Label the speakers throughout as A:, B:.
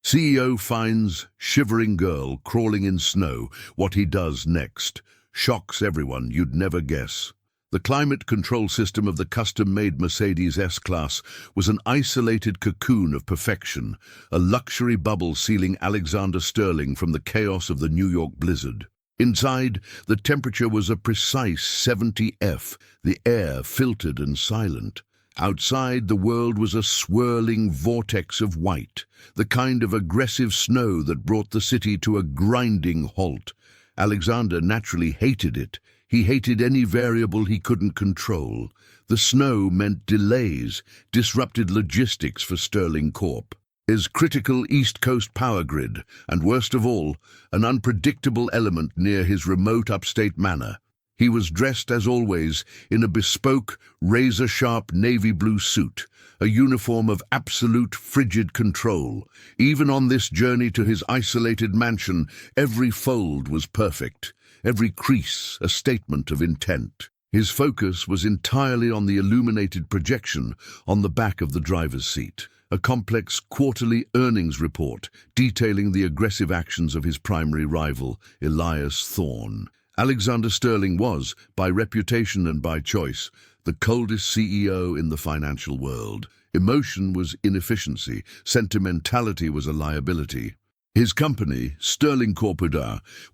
A: CEO finds shivering girl crawling in snow. What he does next shocks everyone, you'd never guess. The climate control system of the custom-made Mercedes S-Class was an isolated cocoon of perfection, a luxury bubble sealing Alexander Sterling from the chaos of the New York blizzard. Inside, the temperature was a precise 70 F, the air filtered and silent. Outside, the world was a swirling vortex of white, the kind of aggressive snow that brought the city to a grinding halt. Alexander naturally hated it. He hated any variable he couldn't control. The snow meant delays, disrupted logistics for Sterling Corp. His critical East Coast power grid, and worst of all, an unpredictable element near his remote upstate manor. He was dressed, as always, in a bespoke, razor-sharp navy blue suit, a uniform of absolute frigid control. Even on this journey to his isolated mansion, every fold was perfect, every crease a statement of intent. His focus was entirely on the illuminated projection on the back of the driver's seat, a complex quarterly earnings report detailing the aggressive actions of his primary rival, Elias Thorne. Alexander Sterling was, by reputation and by choice, the coldest CEO in the financial world. Emotion was inefficiency, sentimentality was a liability. His company, Sterling Corp,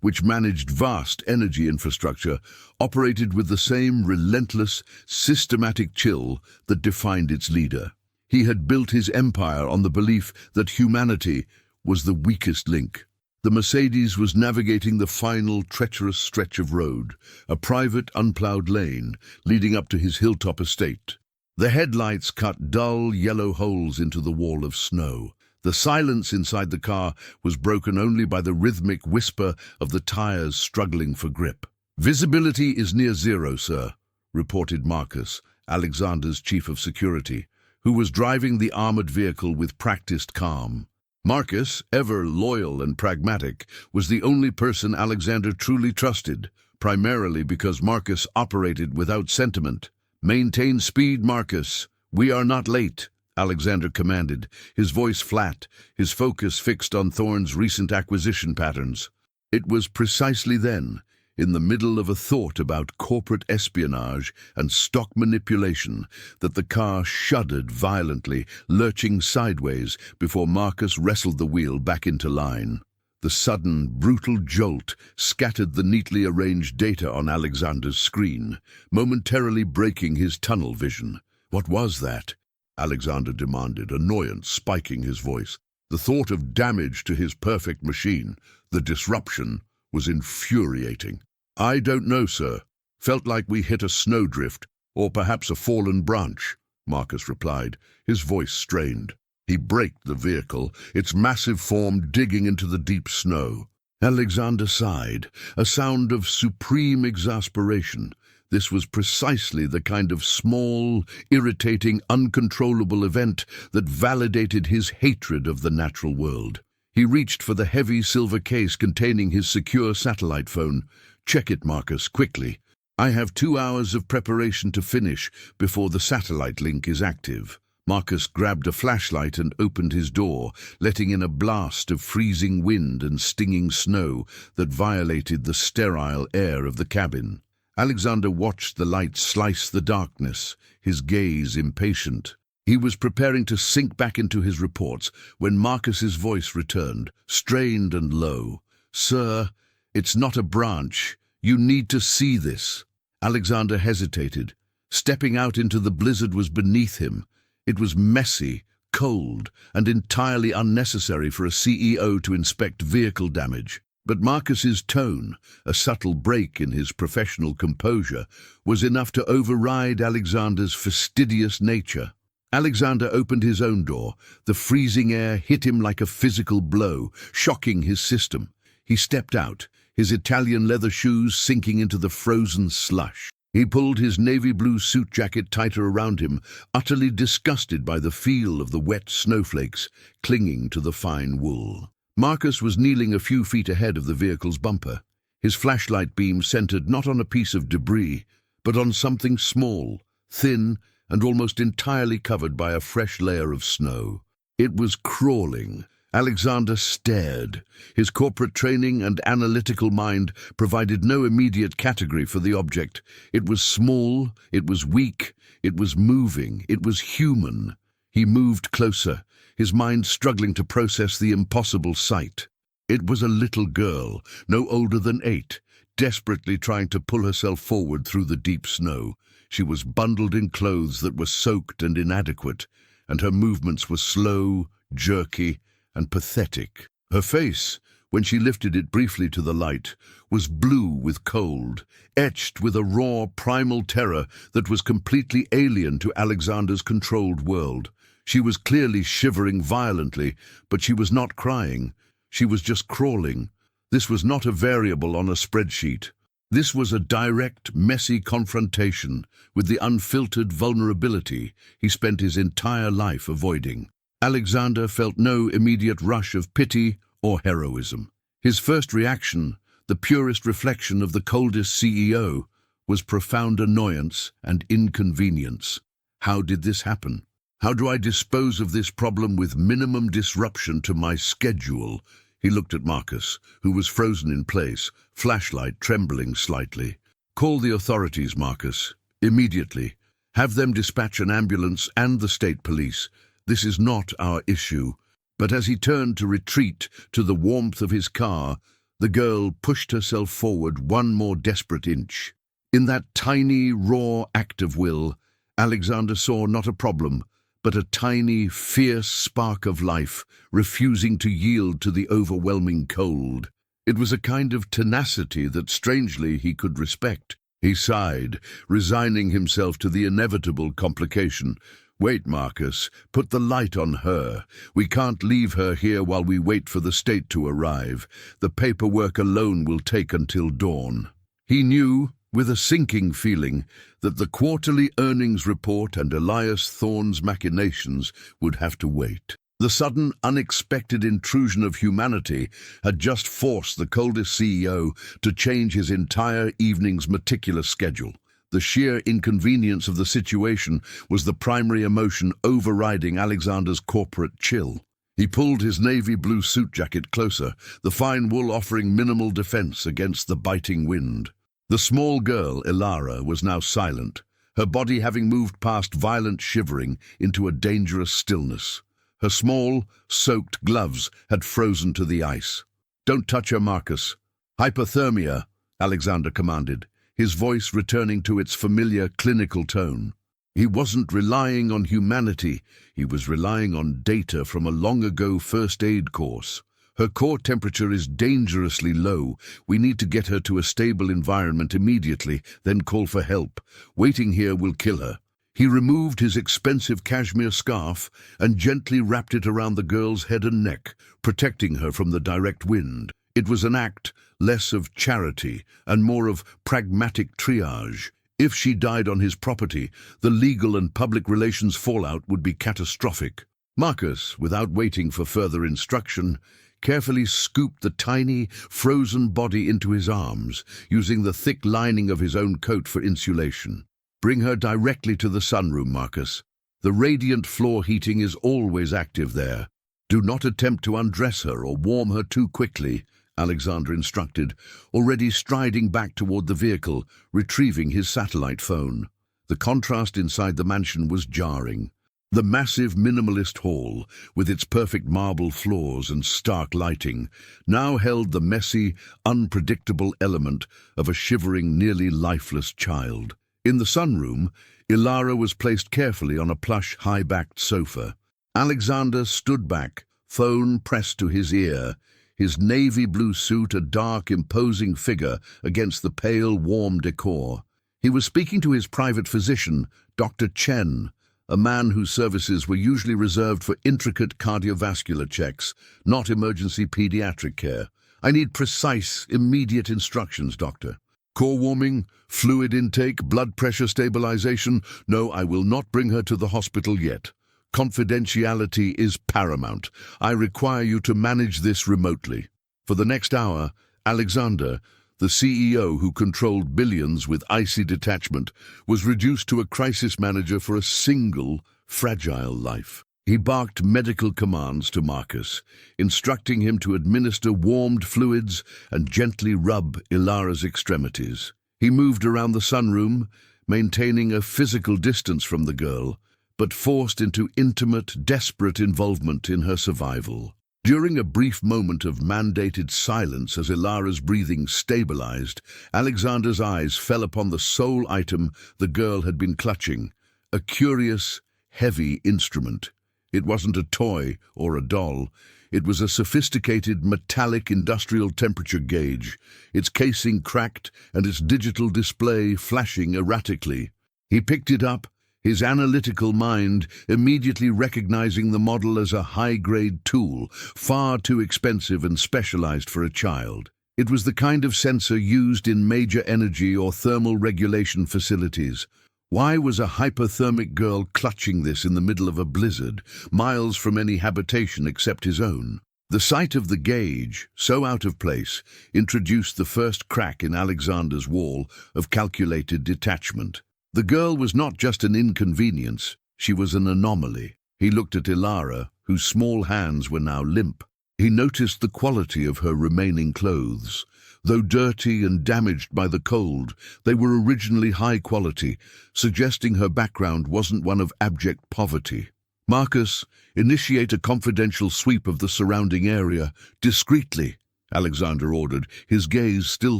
A: which managed vast energy infrastructure, operated with the same relentless, systematic chill that defined its leader. He had built his empire on the belief that humanity was the weakest link. The Mercedes was navigating the final treacherous stretch of road, a private, unplowed lane leading up to his hilltop estate. The headlights cut dull, yellow holes into the wall of snow. The silence inside the car was broken only by the rhythmic whisper of the tires struggling for grip. "Visibility is near zero, sir," reported Marcus, Alexander's chief of security, who was driving the armored vehicle with practiced calm. Marcus, ever loyal and pragmatic, was the only person Alexander truly trusted, primarily because Marcus operated without sentiment. "Maintain speed, Marcus. We are not late," Alexander commanded, his voice flat, his focus fixed on Thorne's recent acquisition patterns. It was precisely then, in the middle of a thought about corporate espionage and stock manipulation, that the car shuddered violently, lurching sideways before Marcus wrestled the wheel back into line. The sudden, brutal jolt scattered the neatly arranged data on Alexander's screen, momentarily breaking his tunnel vision. "What was that?" Alexander demanded, annoyance spiking his voice. The thought of damage to his perfect machine, the disruption, was infuriating. "I don't know, sir. Felt like we hit a snowdrift, or perhaps a fallen branch," Marcus replied, his voice strained. He braked the vehicle, its massive form digging into the deep snow. Alexander sighed, a sound of supreme exasperation. This was precisely the kind of small, irritating, uncontrollable event that validated his hatred of the natural world. He reached for the heavy silver case containing his secure satellite phone. "Check it, Marcus, quickly. I have 2 hours of preparation to finish before the satellite link is active." Marcus grabbed a flashlight and opened his door, letting in a blast of freezing wind and stinging snow that violated the sterile air of the cabin. Alexander watched the light slice the darkness, his gaze impatient. He was preparing to sink back into his reports when Marcus's voice returned, strained and low. "Sir, it's not a branch. You need to see this." Alexander hesitated. Stepping out into the blizzard was beneath him. It was messy, cold, and entirely unnecessary for a CEO to inspect vehicle damage. But Marcus's tone, a subtle break in his professional composure, was enough to override Alexander's fastidious nature. Alexander opened his own door. The freezing air hit him like a physical blow, shocking his system. He stepped out, his Italian leather shoes sinking into the frozen slush. He pulled his navy blue suit jacket tighter around him, utterly disgusted by the feel of the wet snowflakes clinging to the fine wool. Marcus was kneeling a few feet ahead of the vehicle's bumper, his flashlight beam centered not on a piece of debris, but on something small, thin, and almost entirely covered by a fresh layer of snow. It was crawling, Alexander stared. His corporate training and analytical mind provided no immediate category for the object. It was small, it was weak, it was moving, it was human. He moved closer, his mind struggling to process the impossible sight. It was a little girl, no older than 8, desperately trying to pull herself forward through the deep snow. She was bundled in clothes that were soaked and inadequate, and her movements were slow, jerky, and pathetic. Her face, when she lifted it briefly to the light, was blue with cold, etched with a raw, primal terror that was completely alien to Alexander's controlled world. She was clearly shivering violently, but she was not crying. She was just crawling. This was not a variable on a spreadsheet. This was a direct, messy confrontation with the unfiltered vulnerability he spent his entire life avoiding. Alexander felt no immediate rush of pity or heroism. His first reaction, the purest reflection of the coldest CEO, was profound annoyance and inconvenience. How did this happen? How do I dispose of this problem with minimum disruption to my schedule? He looked at Marcus, who was frozen in place, flashlight trembling slightly. Call the authorities, Marcus. Immediately. Have them dispatch an ambulance and the state police. This is not our issue. But as he turned to retreat to the warmth of his car, the girl pushed herself forward one more desperate inch. In that tiny, raw act of will, Alexander saw not a problem, but a tiny, fierce spark of life, refusing to yield to the overwhelming cold. It was a kind of tenacity that strangely he could respect. He sighed, resigning himself to the inevitable complication. Wait, Marcus, put the light on her. We can't leave her here while we wait for the state to arrive. The paperwork alone will take until dawn. He knew, with a sinking feeling, that the quarterly earnings report and Elias Thorne's machinations would have to wait. The sudden, unexpected intrusion of humanity had just forced the coldest CEO to change his entire evening's meticulous schedule. The sheer inconvenience of the situation was the primary emotion overriding Alexander's corporate chill. He pulled his navy blue suit jacket closer, the fine wool offering minimal defense against the biting wind. The small girl, Ilara, was now silent, her body having moved past violent shivering into a dangerous stillness. Her small, soaked gloves had frozen to the ice. "Don't touch her, Marcus." "Hypothermia," Alexander commanded, his voice returning to its familiar clinical tone. He wasn't relying on humanity, he was relying on data from a long-ago first aid course. "Her core temperature is dangerously low. We need to get her to a stable environment immediately, then call for help. Waiting here will kill her." He removed his expensive cashmere scarf and gently wrapped it around the girl's head and neck, protecting her from the direct wind. It was an act less of charity and more of pragmatic triage. If she died on his property, the legal and public relations fallout would be catastrophic. Marcus, without waiting for further instruction, carefully scooped the tiny, frozen body into his arms, using the thick lining of his own coat for insulation. "Bring her directly to the sunroom, Marcus. The radiant floor heating is always active there. Do not attempt to undress her or warm her too quickly," Alexander instructed, already striding back toward the vehicle, retrieving his satellite phone. The contrast inside the mansion was jarring. The massive minimalist hall, with its perfect marble floors and stark lighting, now held the messy, unpredictable element of a shivering, nearly lifeless child. In the sunroom, Ilara was placed carefully on a plush, high-backed sofa. Alexander stood back, phone pressed to his ear, his navy blue suit a dark, imposing figure against the pale, warm decor. He was speaking to his private physician, Dr. Chen, a man whose services were usually reserved for intricate cardiovascular checks, not emergency pediatric care. "I need precise, immediate instructions, doctor. Core warming, fluid intake, blood pressure stabilization. No, I will not bring her to the hospital yet. Confidentiality is paramount. I require you to manage this remotely." For the next hour, Alexander, the CEO who controlled billions with icy detachment, was reduced to a crisis manager for a single, fragile life. He barked medical commands to Marcus, instructing him to administer warmed fluids and gently rub Ilara's extremities. He moved around the sunroom, maintaining a physical distance from the girl, but forced into intimate, desperate involvement in her survival. During a brief moment of mandated silence as Ilara's breathing stabilized, Alexander's eyes fell upon the sole item the girl had been clutching, a curious, heavy instrument. It wasn't a toy or a doll. It was a sophisticated metallic industrial temperature gauge, its casing cracked and its digital display flashing erratically. He picked it up, his analytical mind immediately recognizing the model as a high-grade tool, far too expensive and specialized for a child. It was the kind of sensor used in major energy or thermal regulation facilities. Why was a hypothermic girl clutching this in the middle of a blizzard, miles from any habitation except his own? The sight of the gauge, so out of place, introduced the first crack in Alexander's wall of calculated detachment. The girl was not just an inconvenience, she was an anomaly. He looked at Ilara, whose small hands were now limp. He noticed the quality of her remaining clothes. Though dirty and damaged by the cold, they were originally high quality, suggesting her background wasn't one of abject poverty. "Marcus, initiate a confidential sweep of the surrounding area, discreetly," Alexander ordered, his gaze still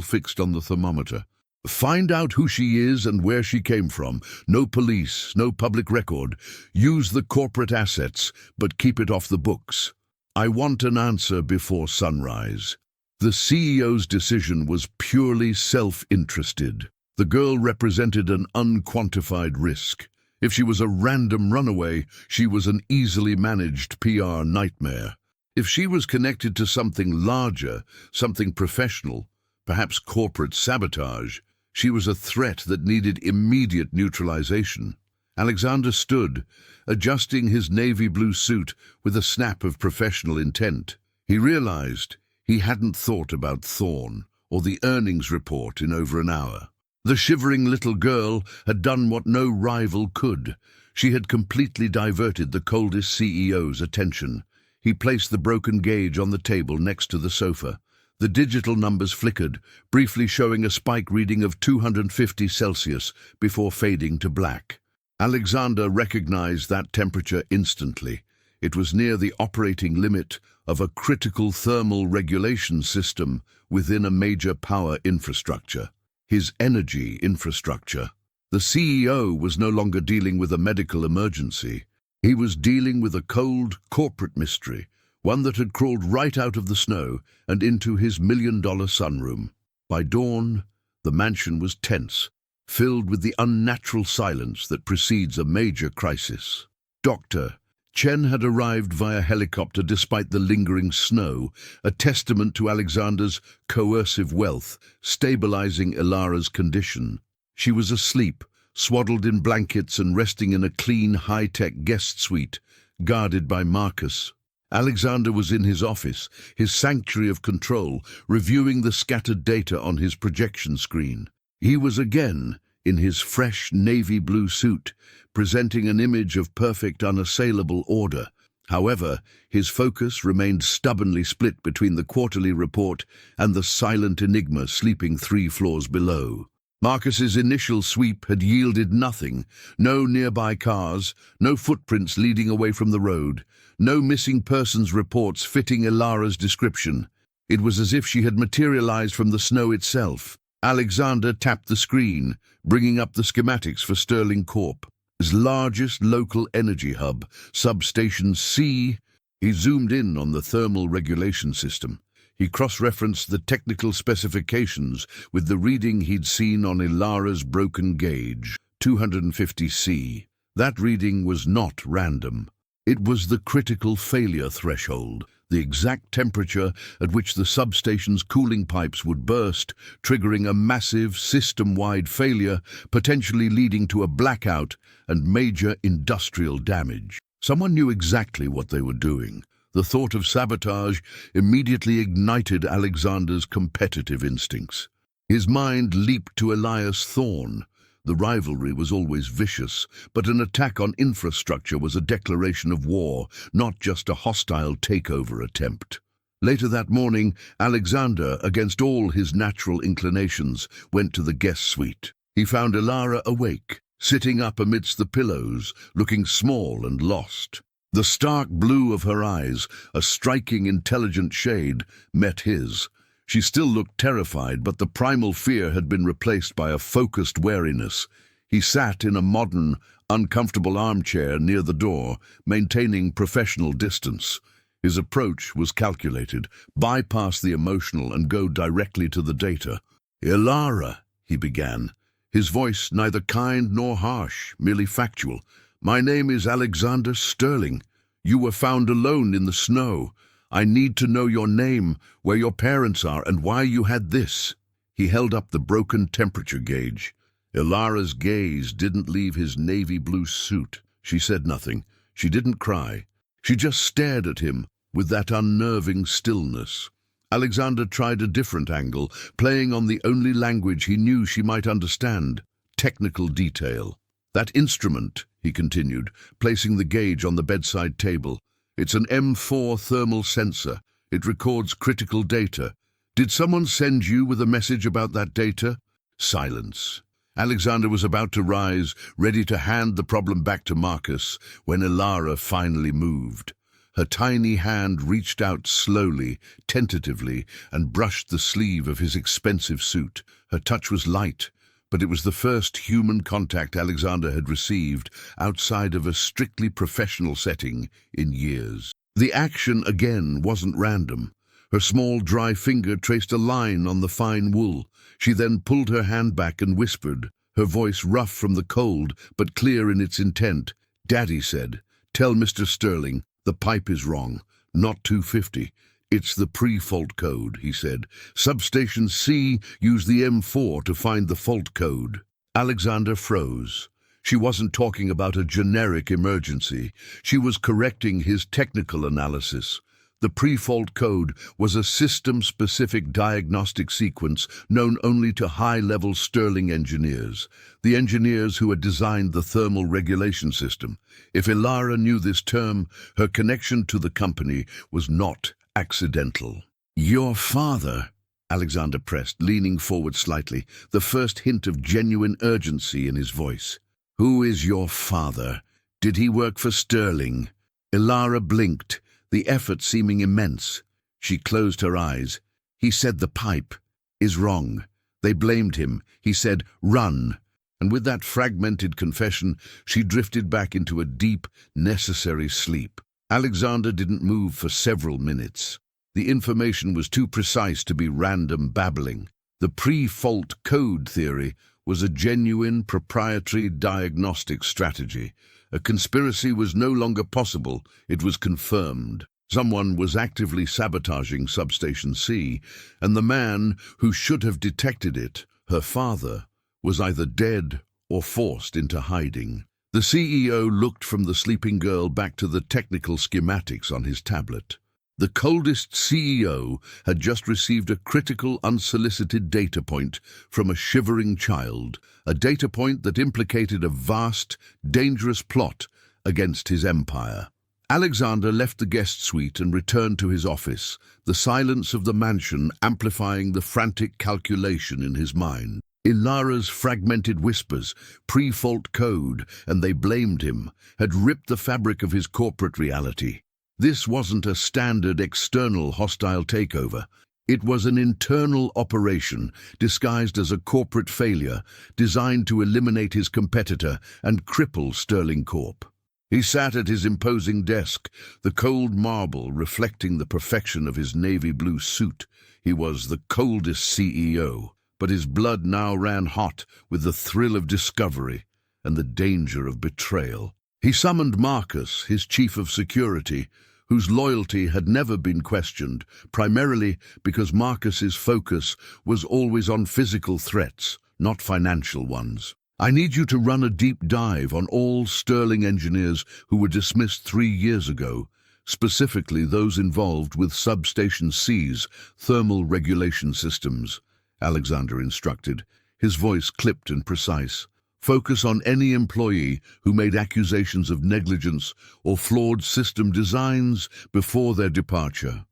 A: fixed on the thermometer. "Find out who she is and where she came from. No police, no public record. Use the corporate assets, but keep it off the books. I want an answer before sunrise." The CEO's decision was purely self-interested. The girl represented an unquantified risk. If she was a random runaway, she was an easily managed PR nightmare. If she was connected to something larger, something professional, perhaps corporate sabotage, she was a threat that needed immediate neutralization. Alexander stood, adjusting his navy blue suit with a snap of professional intent. He realized he hadn't thought about Thorn or the earnings report in over an hour. The shivering little girl had done what no rival could. She had completely diverted the coldest CEO's attention. He placed the broken gauge on the table next to the sofa. The digital numbers flickered, briefly showing a spike reading of 250 Celsius before fading to black. Alexander recognized that temperature instantly. It was near the operating limit of a critical thermal regulation system within a major power infrastructure, his energy infrastructure. The CEO was no longer dealing with a medical emergency. He was dealing with a cold corporate mystery, one that had crawled right out of the snow and into his million-dollar sunroom. By dawn, the mansion was tense, filled with the unnatural silence that precedes a major crisis. Dr. Chen had arrived via helicopter despite the lingering snow, a testament to Alexander's coercive wealth, stabilizing Ilara's condition. She was asleep, swaddled in blankets and resting in a clean, high-tech guest suite, guarded by Marcus. Alexander was in his office, his sanctuary of control, reviewing the scattered data on his projection screen. He was again in his fresh navy blue suit, presenting an image of perfect, unassailable order. However, his focus remained stubbornly split between the quarterly report and the silent enigma sleeping 3 floors below. Marcus's initial sweep had yielded nothing. No nearby cars, no footprints leading away from the road, no missing persons reports fitting Ilara's description. It was as if she had materialized from the snow itself. Alexander tapped the screen, bringing up the schematics for Sterling Corp. His largest local energy hub, Substation C. He zoomed in on the thermal regulation system. He cross-referenced the technical specifications with the reading he'd seen on Ilara's broken gauge, 250 C. That reading was not random. It was the critical failure threshold, the exact temperature at which the substation's cooling pipes would burst, triggering a massive system-wide failure, potentially leading to a blackout and major industrial damage. Someone knew exactly what they were doing. The thought of sabotage immediately ignited Alexander's competitive instincts. His mind leaped to Elias Thorn, The rivalry was always vicious, but an attack on infrastructure was a declaration of war, not just a hostile takeover attempt. Later that morning, Alexander, against all his natural inclinations, went to the guest suite. He found Ilara awake, sitting up amidst the pillows, looking small and lost. The stark blue of her eyes, a striking, intelligent shade, met his. She still looked terrified, but the primal fear had been replaced by a focused wariness. He sat in a modern, uncomfortable armchair near the door, maintaining professional distance. His approach was calculated, bypass the emotional and go directly to the data. "Ilara," he began, his voice neither kind nor harsh, merely factual. "My name is Alexander Sterling. You were found alone in the snow. I need to know your name, where your parents are, and why you had this." He held up the broken temperature gauge. Ilara's gaze didn't leave his navy blue suit. She said nothing. She didn't cry. She just stared at him with that unnerving stillness. Alexander tried a different angle, playing on the only language he knew she might understand: technical detail. "That instrument," he continued, placing the gauge on the bedside table. "It's an M4 thermal sensor. It records critical data. Did someone send you with a message about that data?" Silence. Alexander was about to rise, ready to hand the problem back to Marcus, when Ilara finally moved. Her tiny hand reached out slowly, tentatively, and brushed the sleeve of his expensive suit. Her touch was light, but it was the first human contact Alexander had received outside of a strictly professional setting in years. The action, again, wasn't random. Her small, dry finger traced a line on the fine wool. She then pulled her hand back and whispered, her voice rough from the cold but clear in its intent. "Daddy said, tell Mr. Sterling, the pipe is wrong, not 250. It's the pre-fault code," he said. "Substation C used the M4 to find the fault code." Alexander froze. She wasn't talking about a generic emergency. She was correcting his technical analysis. The pre-fault code was a system-specific diagnostic sequence known only to high-level Sterling engineers, the engineers who had designed the thermal regulation system. If Ilara knew this term, her connection to the company was not accidental. "Your father," Alexander pressed, leaning forward slightly, the first hint of genuine urgency in his voice. "Who is your father? Did he work for Sterling?" Ilara blinked, the effort seeming immense. She closed her eyes. "He said the pipe is wrong. They blamed him. He said, 'Run.'" And with that fragmented confession, she drifted back into a deep, necessary sleep. Alexander didn't move for several minutes. The information was too precise to be random babbling. The pre-fault code theory was a genuine proprietary diagnostic strategy. A conspiracy was no longer possible, it was confirmed. Someone was actively sabotaging Substation C, and the man who should have detected it, her father, was either dead or forced into hiding. The CEO looked from the sleeping girl back to the technical schematics on his tablet. The coldest CEO had just received a critical, unsolicited data point from a shivering child, a data point that implicated a vast, dangerous plot against his empire. Alexander left the guest suite and returned to his office, the silence of the mansion amplifying the frantic calculation in his mind. Ilara's fragmented whispers, pre-fault code, and they blamed him, had ripped the fabric of his corporate reality. This wasn't a standard external hostile takeover. It was an internal operation disguised as a corporate failure designed to eliminate his competitor and cripple Sterling Corp. He sat at his imposing desk, the cold marble reflecting the perfection of his navy blue suit. He was the coldest CEO, but his blood now ran hot with the thrill of discovery and the danger of betrayal. He summoned Marcus, his chief of security, whose loyalty had never been questioned, primarily because Marcus's focus was always on physical threats, not financial ones. "I need you to run a deep dive on all Sterling engineers who were dismissed 3 years ago, specifically those involved with Substation C's thermal regulation systems," Alexander instructed, his voice clipped and precise. Focus on any employee who made accusations of negligence or flawed system designs before their departure.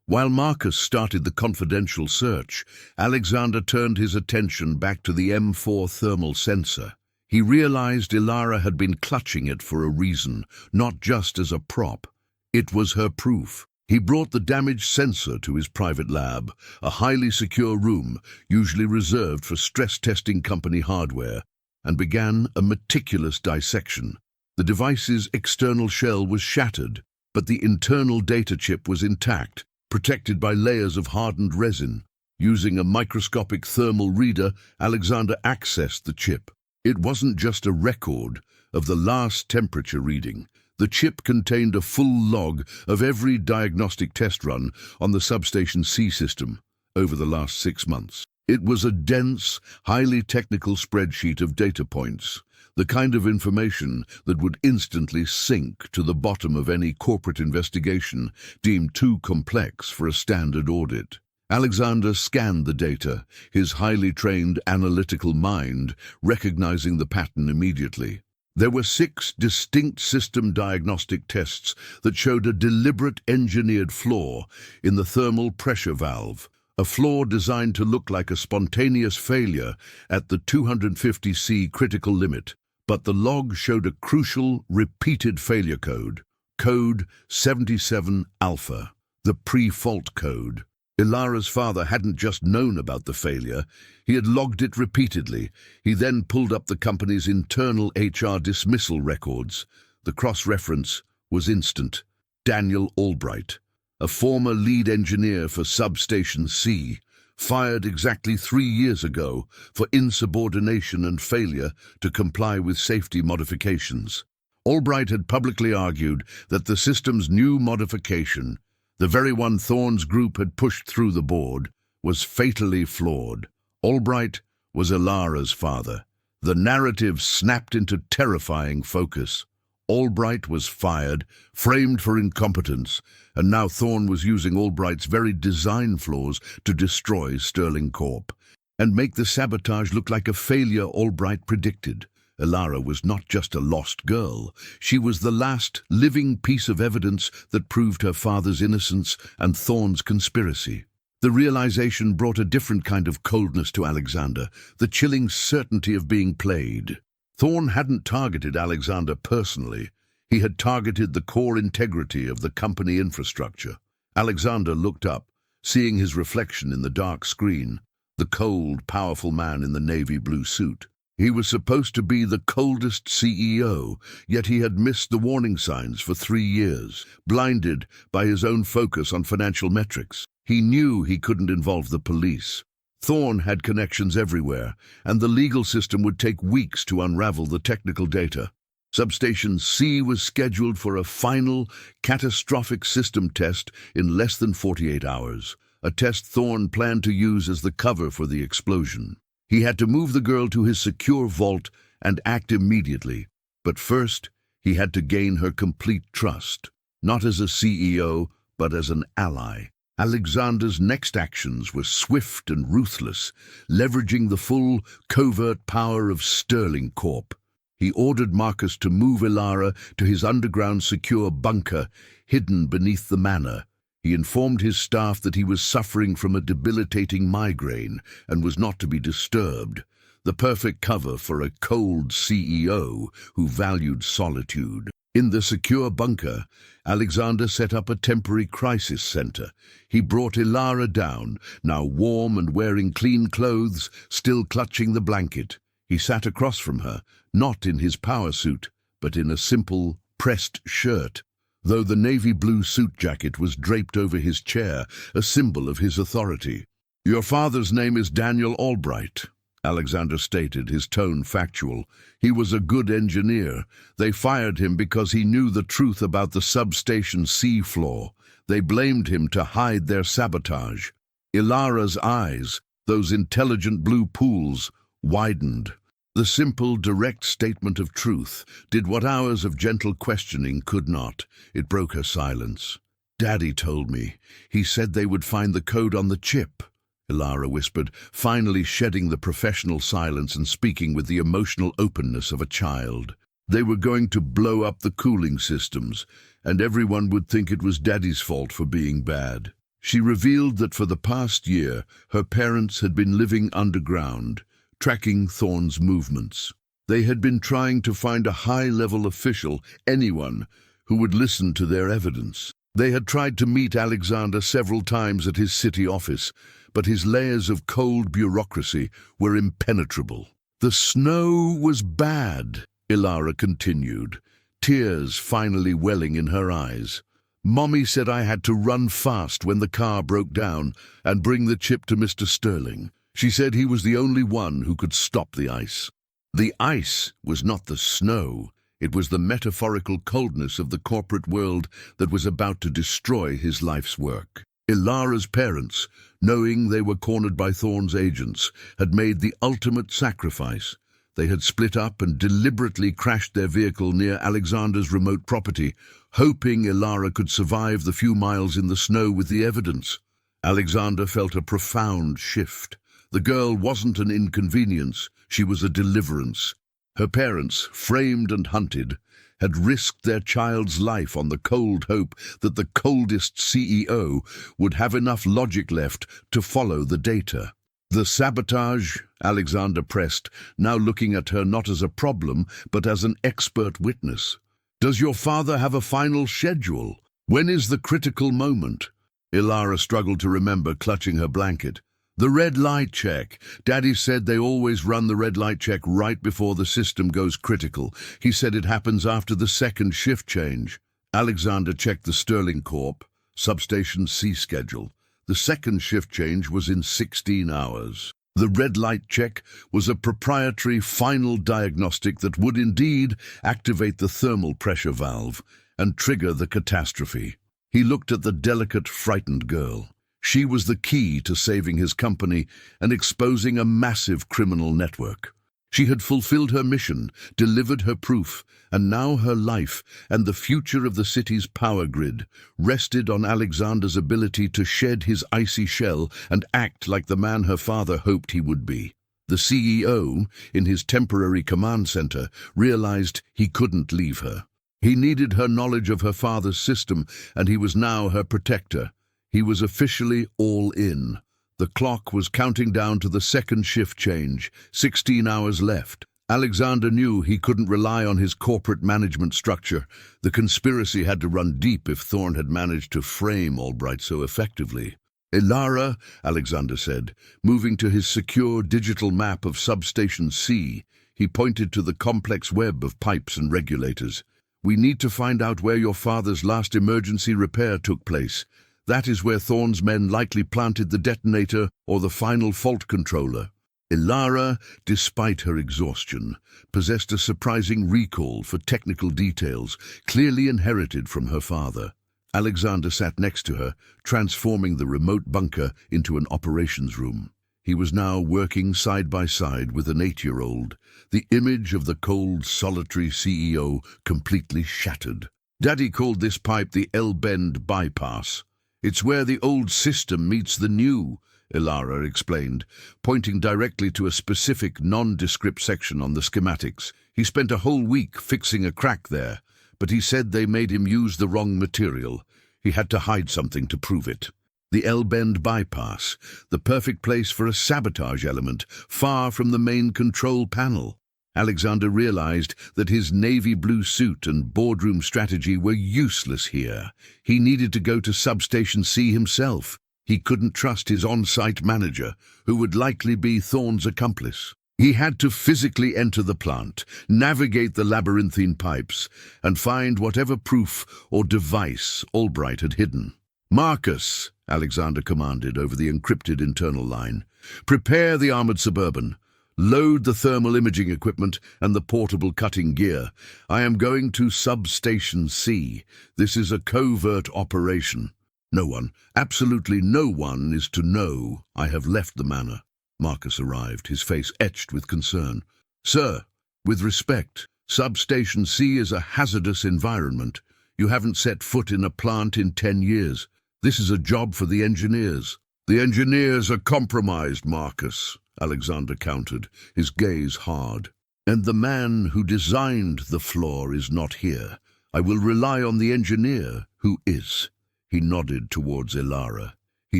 A: While Marcus started the confidential search, Alexander turned his attention back to the M4 thermal sensor. He realized Ilara had been clutching it for a reason, not just as a prop. It was her proof. He brought the damaged sensor to his private lab, a highly secure room usually reserved for stress-testing company hardware, and began a meticulous dissection. The device's external shell was shattered, but the internal data chip was intact, protected by layers of hardened resin. Using a microscopic thermal reader, Alexander accessed the chip. It wasn't just a record of the last temperature reading. The chip contained a full log of every diagnostic test run on the Substation C system over the last 6 months. It was a dense, highly technical spreadsheet of data points, the kind of information that would instantly sink to the bottom of any corporate investigation deemed too complex for a standard audit. Alexander scanned the data, his highly trained analytical mind recognizing the pattern immediately. There were 6 distinct system diagnostic tests that showed a deliberate engineered flaw in the thermal pressure valve, a flaw designed to look like a spontaneous failure at the 250C critical limit. But the log showed a crucial, repeated failure code, code 77 alpha, the pre-fault code. Ilara's father hadn't just known about the failure, he had logged it repeatedly. He then pulled up the company's internal HR dismissal records. The cross-reference was instant. Daniel Albright, a former lead engineer for Substation C, fired exactly 3 years ago for insubordination and failure to comply with safety modifications. Albright had publicly argued that the system's new modification, the very one Thorne's group had pushed through the board, was fatally flawed. Albright was Ilara's father. The narrative snapped into terrifying focus. Albright was fired, framed for incompetence, and now Thorne was using Albright's very design flaws to destroy Sterling Corp. and make the sabotage look like a failure Albright predicted. Ilara was not just a lost girl. She was the last living piece of evidence that proved her father's innocence and Thorne's conspiracy. The realization brought a different kind of coldness to Alexander, the chilling certainty of being played. Thorne hadn't targeted Alexander personally. He had targeted the core integrity of the company infrastructure. Alexander looked up, seeing his reflection in the dark screen, the cold, powerful man in the navy blue suit. He was supposed to be the coldest CEO, yet he had missed the warning signs for 3 years, blinded by his own focus on financial metrics. He knew he couldn't involve the police. Thorne had connections everywhere, and the legal system would take weeks to unravel the technical data. Substation C was scheduled for a final, catastrophic system test in less than 48 hours, a test Thorne planned to use as the cover for the explosion. He had to move the girl to his secure vault and act immediately. But first, he had to gain her complete trust, not as a CEO, but as an ally. Alexander's next actions were swift and ruthless, leveraging the full, covert power of Sterling Corp. He ordered Marcus to move Ilara to his underground secure bunker, hidden beneath the manor. He informed his staff that he was suffering from a debilitating migraine and was not to be disturbed, the perfect cover for a cold CEO who valued solitude. In the secure bunker, Alexander set up a temporary crisis center. He brought Ilara down, now warm and wearing clean clothes, still clutching the blanket. He sat across from her, not in his power suit, but in a simple, pressed shirt, though the navy blue suit jacket was draped over his chair, a symbol of his authority. "Your father's name is Daniel Albright," Alexander stated, his tone factual. "He was a good engineer. They fired him because he knew the truth about the substation C flaw. They blamed him to hide their sabotage." Ilara's eyes, those intelligent blue pools, widened. The simple, direct statement of truth did what hours of gentle questioning could not. It broke her silence. "Daddy told me. He said they would find the code on the chip." Ilara whispered, finally shedding the professional silence and speaking with the emotional openness of a child. They were going to blow up the cooling systems, and everyone would think it was Daddy's fault for being bad. She revealed that for the past year, her parents had been living underground, tracking Thorne's movements. They had been trying to find a high-level official, anyone, who would listen to their evidence. They had tried to meet Alexander several times at his city office, but his layers of cold bureaucracy were impenetrable. The snow was bad, Ilara continued, tears finally welling in her eyes. Mommy said I had to run fast when the car broke down and bring the chip to Mr. Sterling. She said he was the only one who could stop the ice. The ice was not the snow. It was the metaphorical coldness of the corporate world that was about to destroy his life's work. Ilara's parents, knowing they were cornered by Thorne's agents, had made the ultimate sacrifice. They had split up and deliberately crashed their vehicle near Alexander's remote property, hoping Ilara could survive the few miles in the snow with the evidence. Alexander felt a profound shift. The girl wasn't an inconvenience, she was a deliverance. Her parents, framed and hunted, had risked their child's life on the cold hope that the coldest CEO would have enough logic left to follow the data. The sabotage, Alexander pressed, now looking at her not as a problem, but as an expert witness. Does your father have a final schedule? When is the critical moment? Ilara struggled to remember, clutching her blanket. The red light check. Daddy said they always run the red light check right before the system goes critical. He said it happens after the second shift change. Alexander checked the Sterling Corp. Substation C schedule. The second shift change was in 16 hours. The red light check was a proprietary final diagnostic that would indeed activate the thermal pressure valve and trigger the catastrophe. He looked at the delicate, frightened girl. She was the key to saving his company and exposing a massive criminal network. She had fulfilled her mission, delivered her proof, and now her life and the future of the city's power grid rested on Alexander's ability to shed his icy shell and act like the man her father hoped he would be. The CEO, in his temporary command center, realized he couldn't leave her. He needed her knowledge of her father's system, and he was now her protector. He was officially all in. The clock was counting down to the second shift change, 16 hours left. Alexander knew he couldn't rely on his corporate management structure. The conspiracy had to run deep if Thorne had managed to frame Albright so effectively. Ilara, Alexander said, moving to his secure digital map of Substation C, he pointed to the complex web of pipes and regulators. We need to find out where your father's last emergency repair took place. That is where Thorne's men likely planted the detonator or the final fault controller. Ilara, despite her exhaustion, possessed a surprising recall for technical details, clearly inherited from her father. Alexander sat next to her, transforming the remote bunker into an operations room. He was now working side by side with an 8-year-old, the image of the cold, solitary CEO completely shattered. Daddy called this pipe the L-bend bypass. It's where the old system meets the new, Ilara explained, pointing directly to a specific nondescript section on the schematics. He spent a whole week fixing a crack there, but he said they made him use the wrong material. He had to hide something to prove it. The L-bend bypass, the perfect place for a sabotage element, far from the main control panel. Alexander realized that his navy blue suit and boardroom strategy were useless here. He needed to go to Substation C himself. He couldn't trust his on-site manager, who would likely be Thorne's accomplice. He had to physically enter the plant, navigate the labyrinthine pipes, and find whatever proof or device Albright had hidden. "Marcus," Alexander commanded over the encrypted internal line, "prepare the armored Suburban. Load the thermal imaging equipment and the portable cutting gear. I am going to Substation C. This is a covert operation. No one, absolutely no one, is to know I have left the manor." Marcus arrived, his face etched with concern. "Sir, with respect, Substation C is a hazardous environment. You haven't set foot in a plant in 10 years. This is a job for the engineers." The engineers are compromised, Marcus, Alexander countered, his gaze hard. And the man who designed the floor is not here. I will rely on the engineer who is. He nodded towards Ilara. He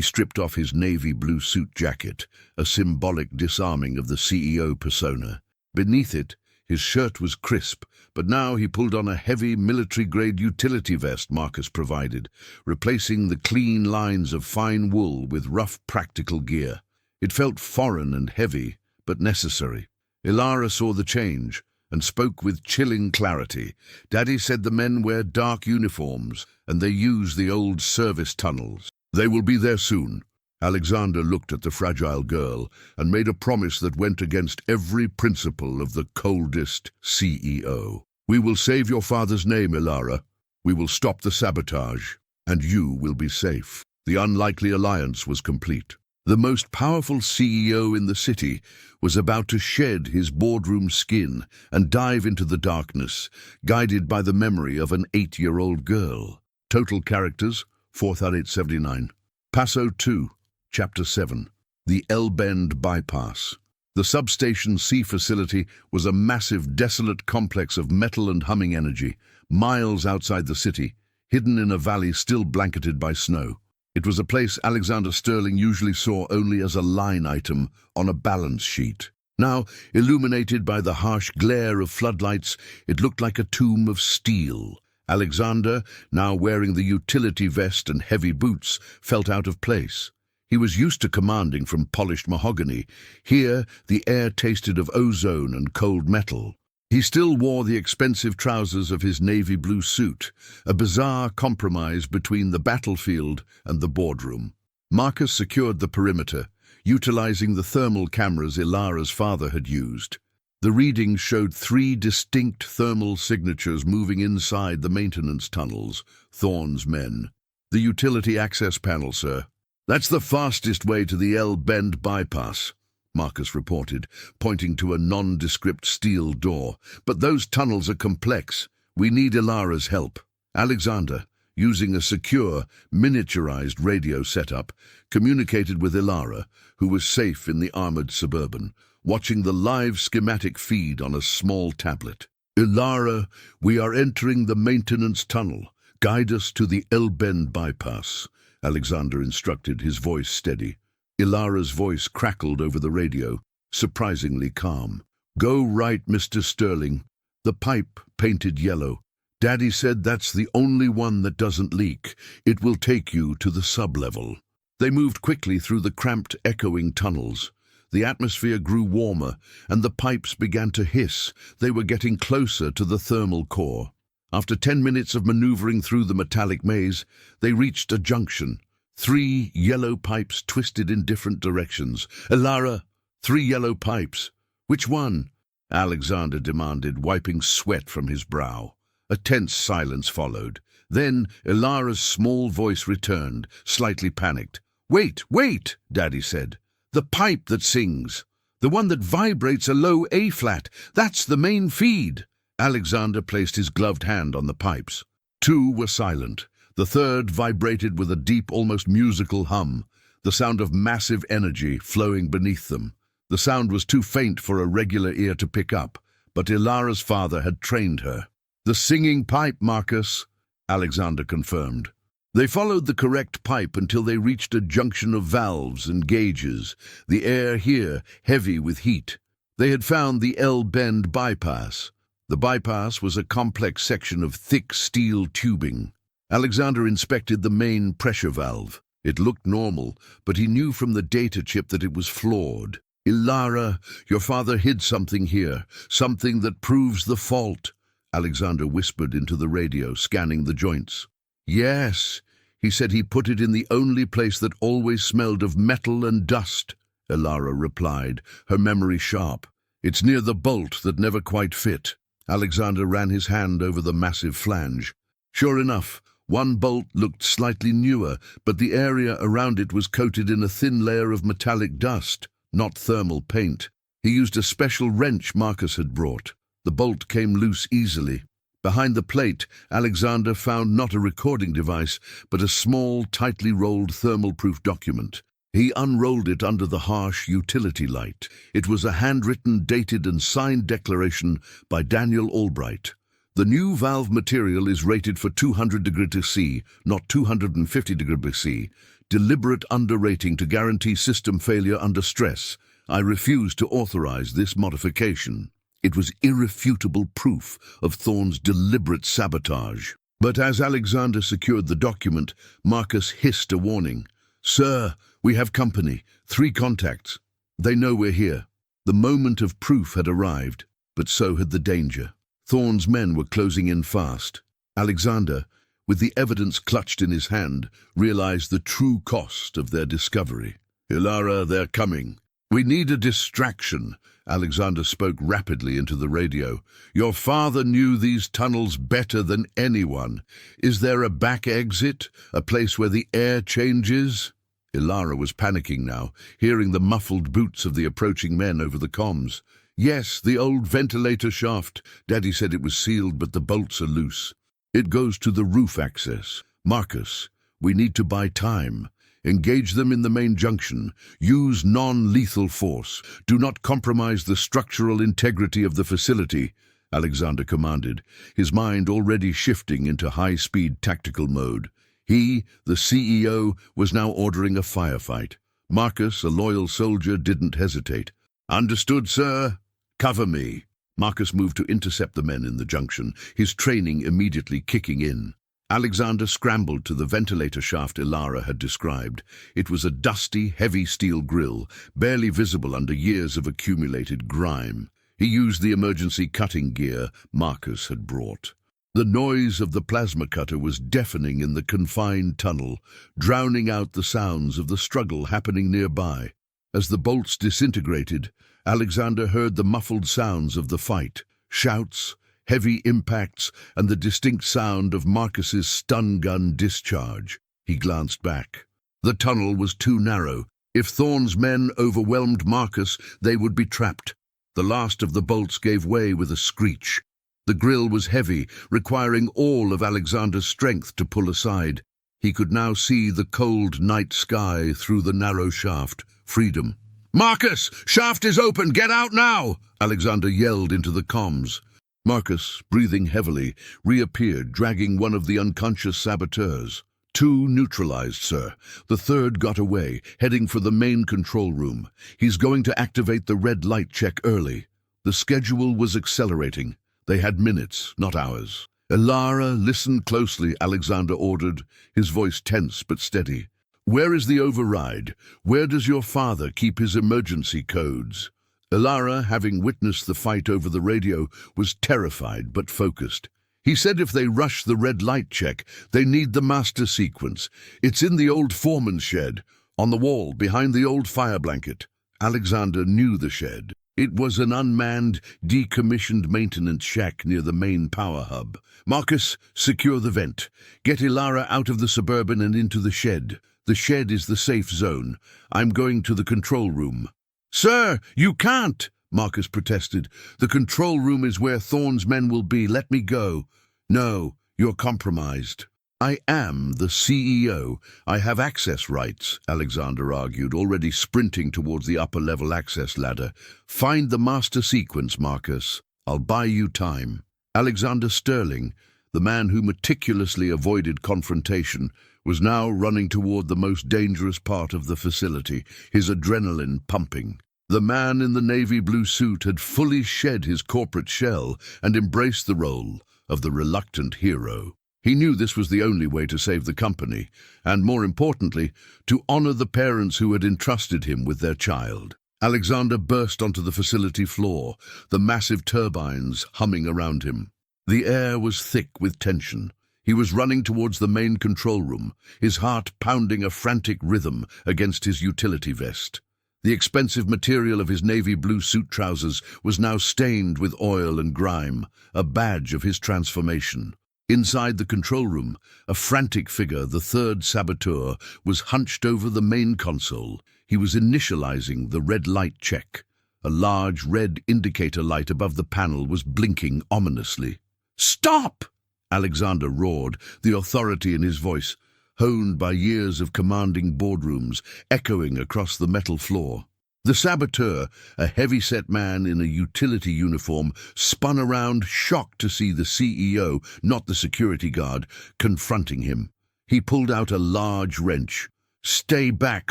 A: stripped off his navy blue suit jacket, a symbolic disarming of the CEO persona. Beneath it, his shirt was crisp, but now he pulled on a heavy military-grade utility vest Marcus provided, replacing the clean lines of fine wool with rough practical gear. It felt foreign and heavy, but necessary. Ilara saw the change and spoke with chilling clarity. Daddy said the men wear dark uniforms and they use the old service tunnels. They will be there soon. Alexander looked at the fragile girl and made a promise that went against every principle of the coldest CEO. We will save your father's name, Ilara. We will stop the sabotage, and you will be safe. The unlikely alliance was complete. The most powerful CEO in the city was about to shed his boardroom skin and dive into the darkness, guided by the memory of an 8-year-old girl. Total characters, 4,879. Paso 2, Chapter 7. The L-Bend Bypass. The substation C facility was a massive, desolate complex of metal and humming energy, miles outside the city, hidden in a valley still blanketed by snow. It was a place Alexander Sterling usually saw only as a line item on a balance sheet. Now, illuminated by the harsh glare of floodlights, it looked like a tomb of steel. Alexander, now wearing the utility vest and heavy boots, felt out of place. He was used to commanding from polished mahogany. Here, the air tasted of ozone and cold metal. He still wore the expensive trousers of his navy blue suit, a bizarre compromise between the battlefield and the boardroom. Marcus secured the perimeter, utilizing the thermal cameras Ilara's father had used. The readings showed 3 distinct thermal signatures moving inside the maintenance tunnels. Thorne's men. The utility access panel, sir. That's the fastest way to the L-Bend bypass, Marcus reported, pointing to a nondescript steel door. But those tunnels are complex. We need Ilara's help. Alexander, using a secure, miniaturized radio setup, communicated with Ilara, who was safe in the armored Suburban, watching the live schematic feed on a small tablet. Ilara, we are entering the maintenance tunnel. Guide us to the L-Bend bypass, Alexander instructed, his voice steady. Ilara's voice crackled over the radio, surprisingly calm. Go right, Mr. Sterling. The pipe painted yellow. Daddy said that's the only one that doesn't leak. It will take you to the sub-level. They moved quickly through the cramped, echoing tunnels. The atmosphere grew warmer, and the pipes began to hiss. They were getting closer to the thermal core. After 10 minutes of maneuvering through the metallic maze, they reached a junction. 3 yellow pipes twisted in different directions. Ilara, 3 yellow pipes. Which one? Alexander demanded, wiping sweat from his brow. A tense silence followed. Then Ilara's small voice returned, slightly panicked. Wait, wait, Daddy said. The pipe that sings. The one that vibrates a low A-flat. That's the main feed. Alexander placed his gloved hand on the pipes. 2 were silent. The third vibrated with a deep, almost musical hum, the sound of massive energy flowing beneath them. The sound was too faint for a regular ear to pick up, but Ilara's father had trained her. The singing pipe, Marcus, Alexander confirmed. They followed the correct pipe until they reached a junction of valves and gauges, the air here heavy with heat. They had found the L-Bend bypass. The bypass was a complex section of thick steel tubing. Alexander inspected the main pressure valve. It looked normal, but he knew from the data chip that it was flawed. Ilara, your father hid something here, something that proves the fault, Alexander whispered into the radio, scanning the joints. Yes, he said he put it in the only place that always smelled of metal and dust, Ilara replied, her memory sharp. It's near the bolt that never quite fit. Alexander ran his hand over the massive flange. Sure enough, one bolt looked slightly newer, but the area around it was coated in a thin layer of metallic dust, not thermal paint. He used a special wrench Marcus had brought. The bolt came loose easily. Behind the plate, Alexander found not a recording device, but a small, tightly rolled thermal-proof document. He unrolled it under the harsh utility light. It was a handwritten, dated and signed declaration by Daniel Albright. The new valve material is rated for 200 degrees C, not 250 degrees C. Deliberate underrating to guarantee system failure under stress. I refuse to authorize this modification. It was irrefutable proof of Thorne's deliberate sabotage. But as Alexander secured the document, Marcus hissed a warning. "Sir, we have company. 3 contacts. They know we're here." The moment of proof had arrived, but so had the danger. Thorne's men were closing in fast. Alexander, with the evidence clutched in his hand, realized the true cost of their discovery. "Ilara, they're coming. We need a distraction." Alexander spoke rapidly into the radio. "Your father knew these tunnels better than anyone. Is there a back exit, a place where the air changes?" Ilara was panicking now, hearing the muffled boots of the approaching men over the comms. "Yes, the old ventilator shaft. Daddy said it was sealed, but the bolts are loose. It goes to the roof access. Marcus, we need to buy time. Engage them in the main junction. Use non-lethal force. Do not compromise the structural integrity of the facility," Alexander commanded, his mind already shifting into high-speed tactical mode. He, the CEO, was now ordering a firefight. Marcus, a loyal soldier, didn't hesitate. "Understood, sir. Cover me." Marcus moved to intercept the men in the junction, his training immediately kicking in. Alexander scrambled to the ventilator shaft Ilara had described. It was a dusty, heavy steel grill, barely visible under years of accumulated grime. He used the emergency cutting gear Marcus had brought. The noise of the plasma cutter was deafening in the confined tunnel, drowning out the sounds of the struggle happening nearby. As the bolts disintegrated, Alexander heard the muffled sounds of the fight, shouts, heavy impacts, and the distinct sound of Marcus's stun gun discharge. He glanced back. The tunnel was too narrow. If Thorne's men overwhelmed Marcus, they would be trapped. The last of the bolts gave way with a screech. The grill was heavy, requiring all of Alexander's strength to pull aside. He could now see the cold night sky through the narrow shaft. Freedom. "Marcus, shaft is open! Get out now!" Alexander yelled into the comms. Marcus, breathing heavily, reappeared, dragging one of the unconscious saboteurs. "2 neutralized, sir. The 3rd got away, heading for the main control room. He's going to activate the red light check early." The schedule was accelerating. They had minutes, not hours. "Ilara, listen closely," Alexander ordered, his voice tense but steady. "Where is the override? Where does your father keep his emergency codes?" Ilara, having witnessed the fight over the radio, was terrified but focused. "He said if they rush the red light check, they need the master sequence. It's in the old foreman's shed, on the wall behind the old fire blanket." Alexander knew the shed. It was an unmanned, decommissioned maintenance shack near the main power hub. "Marcus, secure the vent. Get Ilara out of the Suburban and into the shed. The shed is the safe zone. I'm going to the control room." "Sir, you can't!" Marcus protested. "The control room is where Thorne's men will be. Let me go." "No, you're compromised." "I am the CEO. I have access rights," Alexander argued, already sprinting towards the upper-level access ladder. "Find the master sequence, Marcus. I'll buy you time." Alexander Sterling, the man who meticulously avoided confrontation, was now running toward the most dangerous part of the facility, his adrenaline pumping. The man in the navy blue suit had fully shed his corporate shell and embraced the role of the reluctant hero. He knew this was the only way to save the company, and more importantly, to honor the parents who had entrusted him with their child. Alexander burst onto the facility floor, the massive turbines humming around him. The air was thick with tension. He was running towards the main control room, his heart pounding a frantic rhythm against his utility vest. The expensive material of his navy blue suit trousers was now stained with oil and grime, a badge of his transformation. Inside the control room, a frantic figure, the 3rd saboteur, was hunched over the main console. He was initializing the red light check. A large red indicator light above the panel was blinking ominously. "Stop!" Alexander roared, the authority in his voice. honed by years of commanding boardrooms, echoing across the metal floor. The saboteur, a heavy-set man in a utility uniform, spun around, shocked to see the CEO, not the security guard, confronting him. He pulled out a large wrench. "Stay back,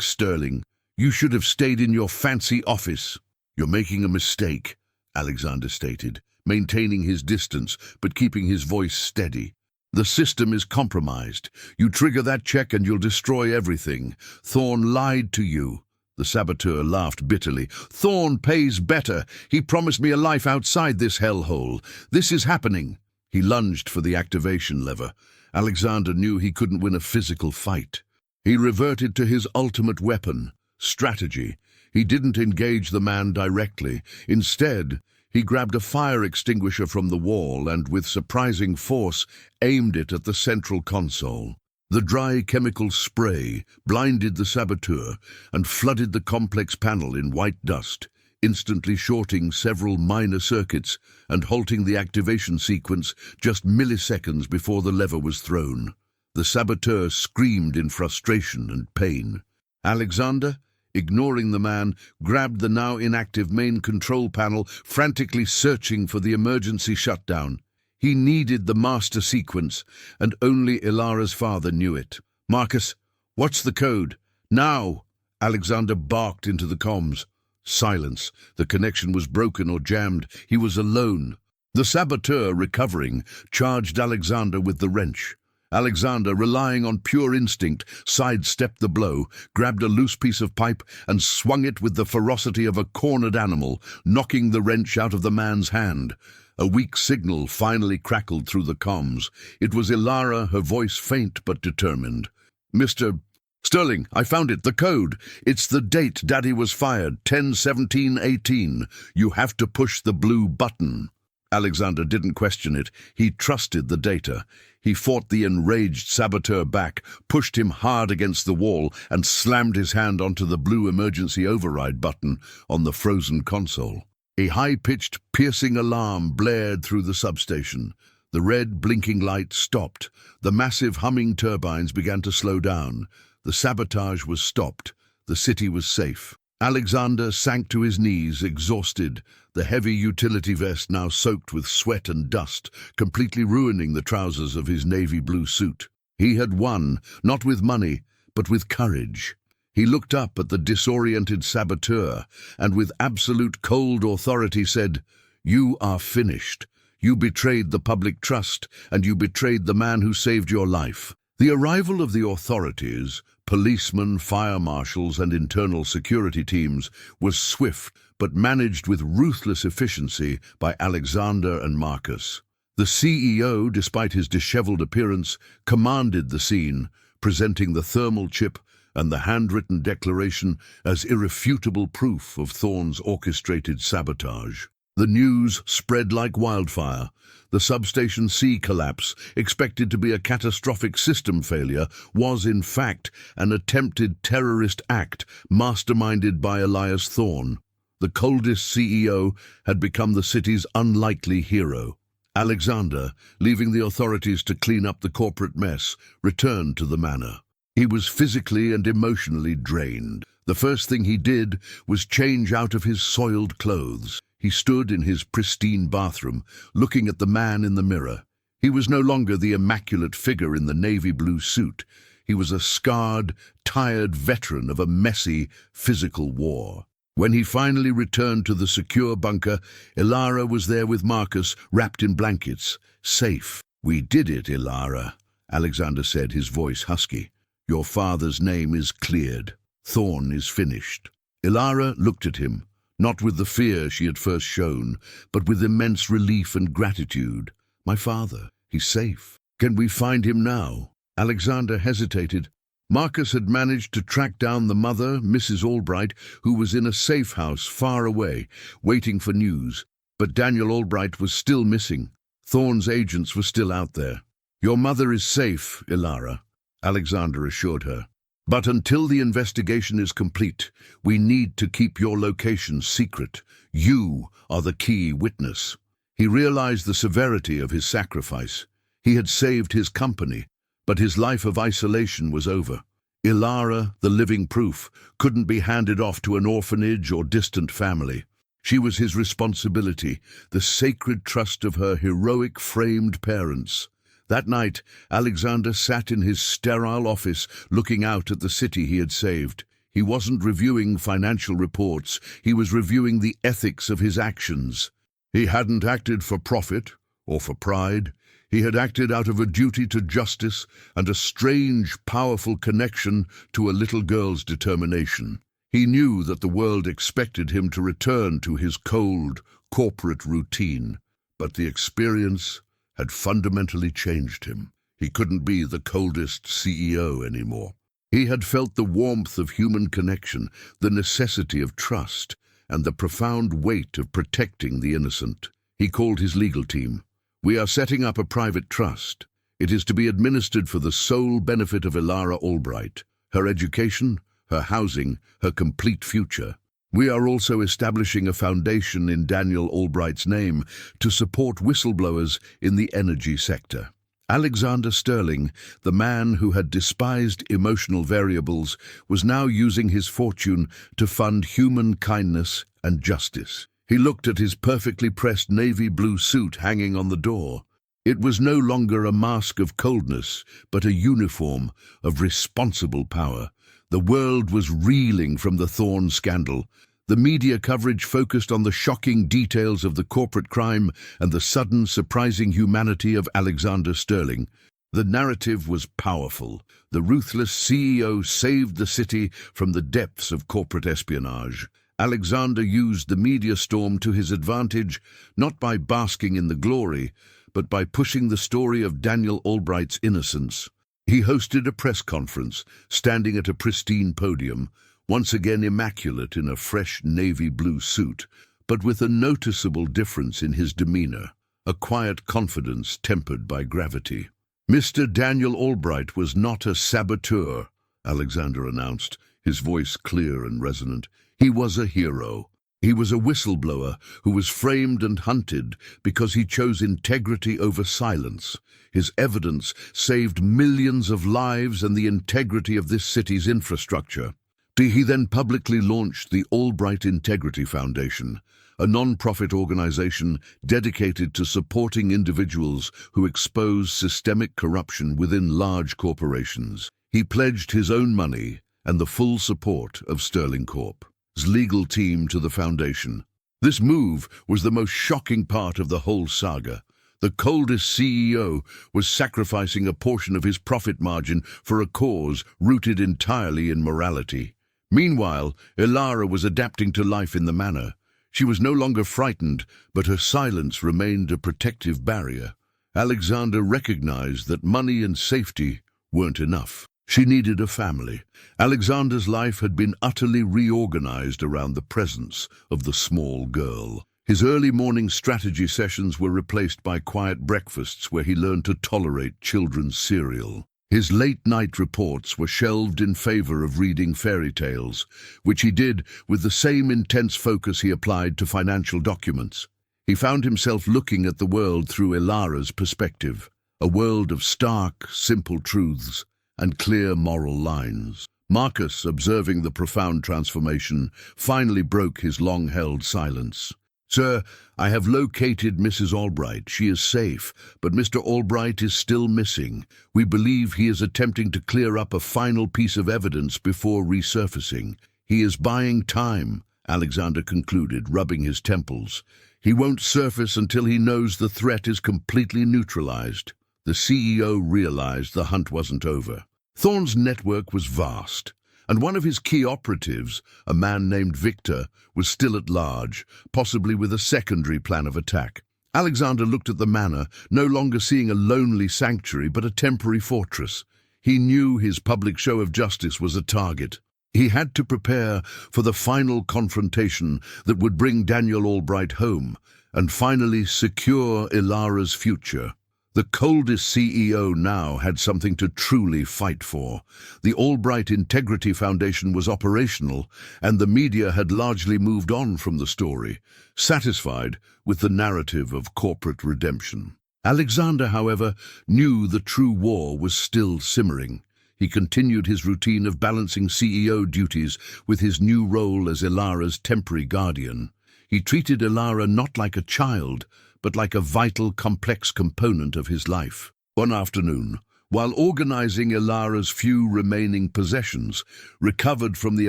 A: Sterling. You should have stayed in your fancy office." "You're making a mistake," Alexander stated, maintaining his distance but keeping his voice steady. "The system is compromised. You trigger that check and you'll destroy everything. Thorne lied to you." The saboteur laughed bitterly. "Thorne pays better. He promised me a life outside this hellhole. This is happening." He lunged for the activation lever. Alexander knew he couldn't win a physical fight. He reverted to his ultimate weapon, strategy. He didn't engage the man directly. Instead, he grabbed a fire extinguisher from the wall and, with surprising force, aimed it at the central console. The dry chemical spray blinded the saboteur and flooded the complex panel in white dust, instantly shorting several minor circuits and halting the activation sequence just milliseconds before the lever was thrown. The saboteur screamed in frustration and pain. Alexander, ignoring the man, grabbed the now inactive main control panel, frantically searching for the emergency shutdown. He needed the master sequence, and only Ilara's father knew it. "Marcus, what's the code? Now!" Alexander barked into the comms. Silence. The connection was broken or jammed. He was alone. The saboteur, recovering, charged Alexander with the wrench. Alexander, relying on pure instinct, sidestepped the blow, grabbed a loose piece of pipe and swung it with the ferocity of a cornered animal, knocking the wrench out of the man's hand. A weak signal finally crackled through the comms. It was Ilara, her voice faint but determined. "Mr. Sterling, I found it, the code. It's the date Daddy was fired, 10/17/18. You have to push the blue button." Alexander didn't question it. He trusted the data. He fought the enraged saboteur back, pushed him hard against the wall, and slammed his hand onto the blue emergency override button on the frozen console. A high-pitched, piercing alarm blared through the substation. The red, blinking light stopped. The massive humming turbines began to slow down. The sabotage was stopped. The city was safe. Alexander sank to his knees, exhausted, the heavy utility vest now soaked with sweat and dust, completely ruining the trousers of his navy blue suit. He had won, not with money, but with courage. He looked up at the disoriented saboteur and with absolute cold authority said, "You are finished. You betrayed the public trust, and you betrayed the man who saved your life." The arrival of the authorities, policemen, fire marshals, and internal security teams, was swift but managed with ruthless efficiency by Alexander and Marcus. The CEO, despite his disheveled appearance, commanded the scene, presenting the thermal chip and the handwritten declaration as irrefutable proof of Thorne's orchestrated sabotage. The news spread like wildfire. The substation C collapse, expected to be a catastrophic system failure, was in fact an attempted terrorist act masterminded by Elias Thorne. The coldest CEO had become the city's unlikely hero. Alexander, leaving the authorities to clean up the corporate mess, returned to the manor. He was physically and emotionally drained. The first thing he did was change out of his soiled clothes. He stood in his pristine bathroom, looking at the man in the mirror. He was no longer the immaculate figure in the navy blue suit. He was a scarred, tired veteran of a messy, physical war. When he finally returned to the secure bunker, Ilara was there with Marcus, wrapped in blankets, safe. "We did it, Ilara," Alexander said, his voice husky. "Your father's name is cleared. Thorne is finished." Ilara looked at him, not with the fear she had first shown, but with immense relief and gratitude. "My father, he's safe. Can we find him now?" Alexander hesitated. Marcus had managed to track down the mother, Mrs. Albright, who was in a safe house far away, waiting for news. But Daniel Albright was still missing. Thorne's agents were still out there. "Your mother is safe, Ilara," Alexander assured her. "But until the investigation is complete, we need to keep your location secret. You are the key witness." He realized the severity of his sacrifice. He had saved his company, But his life of isolation was over. Ilara, the living proof, couldn't be handed off to an orphanage or distant family. She was his responsibility, the sacred trust of her heroic framed parents. That night, Alexander sat in his sterile office looking out at the city he had saved. He wasn't reviewing financial reports, he was reviewing the ethics of his actions. He hadn't acted for profit or for pride. He had acted out of a duty to justice and a strange, powerful connection to a little girl's determination. He knew that the world expected him to return to his cold, corporate routine, but the experience had fundamentally changed him. He couldn't be the coldest CEO anymore. He had felt the warmth of human connection, the necessity of trust, and the profound weight of protecting the innocent. He called his legal team. "We are setting up a private trust. It is to be administered for the sole benefit of Ilara Albright, her education, her housing, her complete future. We are also establishing a foundation in Daniel Albright's name to support whistleblowers in the energy sector." Alexander Sterling, the man who had despised emotional variables, was now using his fortune to fund human kindness and justice. He looked at his perfectly pressed navy blue suit hanging on the door. It was no longer a mask of coldness, but a uniform of responsible power. The world was reeling from the Thorn scandal. The media coverage focused on the shocking details of the corporate crime and the sudden, surprising humanity of Alexander Sterling. The narrative was powerful. The ruthless CEO saved the city from the depths of corporate espionage. Alexander used the media storm to his advantage, not by basking in the glory, but by pushing the story of Daniel Albright's innocence. He hosted a press conference, standing at a pristine podium, once again immaculate in a fresh navy blue suit, but with a noticeable difference in his demeanor, a quiet confidence tempered by gravity. "Mr. Daniel Albright was not a saboteur," Alexander announced, his voice clear and resonant. "He was a hero. He was a whistleblower who was framed and hunted because he chose integrity over silence. His evidence saved millions of lives and the integrity of this city's infrastructure." He then publicly launched the Albright Integrity Foundation, a non-profit organization dedicated to supporting individuals who expose systemic corruption within large corporations. He pledged his own money and the full support of Sterling Corp's legal team to the foundation. This move was the most shocking part of the whole saga. The coldest CEO was sacrificing a portion of his profit margin for a cause rooted entirely in morality. Meanwhile, Ilara was adapting to life in the manor. She was no longer frightened, but her silence remained a protective barrier. Alexander recognized that money and safety weren't enough. She needed a family. Alexander's life had been utterly reorganized around the presence of the small girl. His early morning strategy sessions were replaced by quiet breakfasts where he learned to tolerate children's cereal. His late-night reports were shelved in favor of reading fairy tales, which he did with the same intense focus he applied to financial documents. He found himself looking at the world through Ilara's perspective, a world of stark, simple truths and clear moral lines. Marcus, observing the profound transformation, finally broke his long-held silence. "Sir, I have located Mrs. Albright. She is safe, but Mr. Albright is still missing. We believe he is attempting to clear up a final piece of evidence before resurfacing. He is buying time," Alexander concluded, rubbing his temples. "He won't surface until he knows the threat is completely neutralized." The CEO realized the hunt wasn't over. Thorn's network was vast, and one of his key operatives, a man named Victor, was still at large, possibly with a secondary plan of attack. Alexander looked at the manor, no longer seeing a lonely sanctuary but a temporary fortress. He knew his public show of justice was a target. He had to prepare for the final confrontation that would bring Daniel Albright home and finally secure Ilara's future. The coldest CEO now had something to truly fight for. The Albright Integrity Foundation was operational, and the media had largely moved on from the story, satisfied with the narrative of corporate redemption. Alexander, however, knew the true war was still simmering. He continued his routine of balancing CEO duties with his new role as Ilara's temporary guardian. He treated Ilara not like a child, but like a vital, complex component of his life. One afternoon, while organizing Ilara's few remaining possessions, recovered from the